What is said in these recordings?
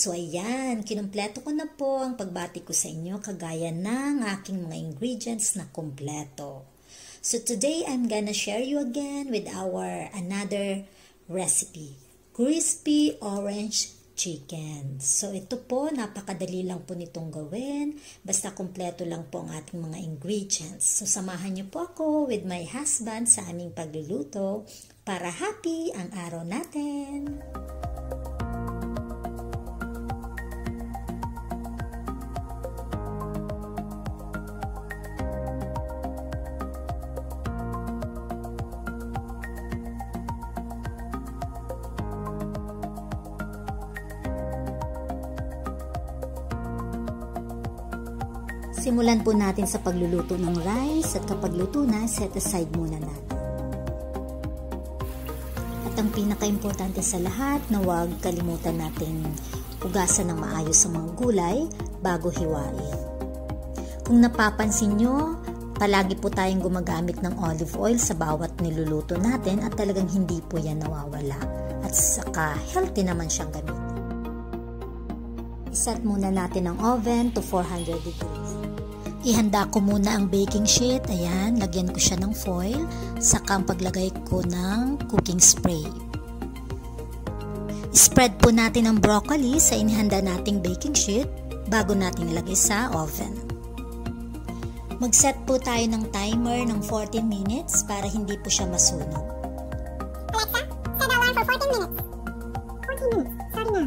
So ayan, kinumpleto ko na po ang pagbati ko sa inyo kagaya ng aking mga ingredients na kumpleto. So today I'm gonna share you again with our another recipe, crispy orange chicken. So ito po, napakadali lang po nitong gawin, basta kumpleto lang po ang ating mga ingredients. So samahan niyo po ako with my husband sa aming pagluluto para happy ang araw natin. Simulan po natin sa pagluluto ng rice at kapag luto na, set aside muna natin. At ang pinaka-importante sa lahat na huwag kalimutan nating hugasan ng maayos ang mga gulay bago hiwain. Kung napapansin nyo, palagi po tayong gumagamit ng olive oil sa bawat niluluto natin at talagang hindi po yan nawawala. At saka healthy naman siyang gamitin. Iset muna natin ang oven to 400 degrees. Ihanda ko muna ang baking sheet. Ayan, lagyan ko siya ng foil. Saka ang paglagay ko ng cooking spray. Spread po natin ang broccoli sa inihanda nating baking sheet bago natin ilagay sa oven. Mag-set po tayo ng timer ng 14 minutes para hindi po siya masunog. Alexa, set alarm for 14 minutes. 14 minutes, sorry na.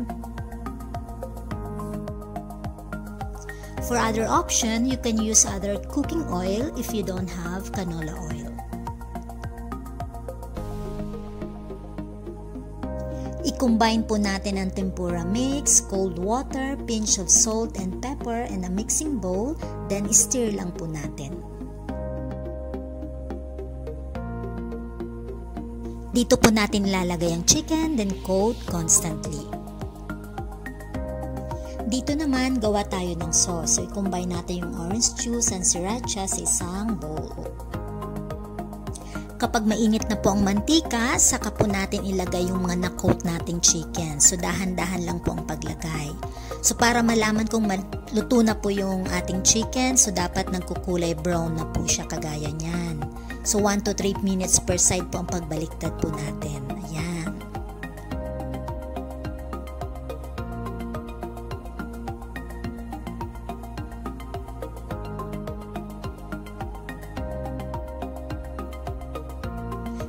For other option, you can use other cooking oil if you don't have canola oil. I-combine po natin ang tempura mix, cold water, pinch of salt and pepper in a mixing bowl, then stir lang po natin. Dito po natin lalagay ang chicken, then coat constantly. Dito naman, gawa tayo ng sauce. So, i-combine natin yung orange juice and sriracha sa isang bowl. Kapag mainit na po ang mantika, saka po natin ilagay yung mga na-coat nating chicken. So, dahan-dahan lang po ang paglagay. So, para malaman kung luto na po yung ating chicken, so dapat nagkukulay brown na po siya kagaya niyan. So, 1 to 3 minutes per side po ang pagbaliktad po natin. Ayan.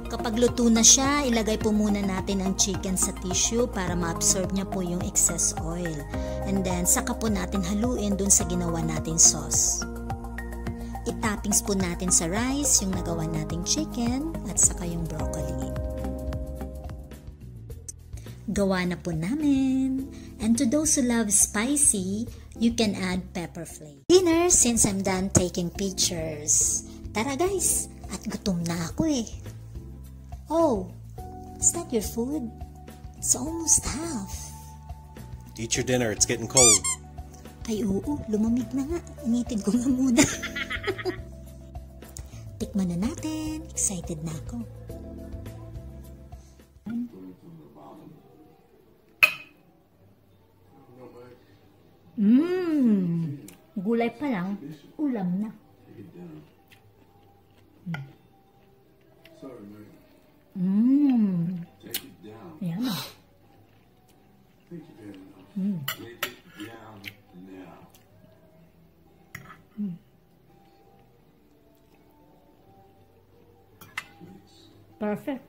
Kapag luto na siya, ilagay po muna natin ang chicken sa tissue para ma-absorb niya po yung excess oil. And then, saka po natin haluin dun sa ginawa natin sauce. I-toppings po natin sa rice yung nagawa nating chicken at saka yung broccoli. Gawa na po namin. And to those who love spicy, you can add pepper flakes. Dinner since I'm done taking pictures. Tara guys, at gutom na ako eh. Oh, is that your food? It's almost half. Eat your dinner, it's getting cold. Ay oo, lumamig na nga. Initin ko nga muna. Tikman na natin. Excited na ako. Gulay pa lang, ulam na. Take it down. Ayan o. Take it down. Take it down now. Perfect.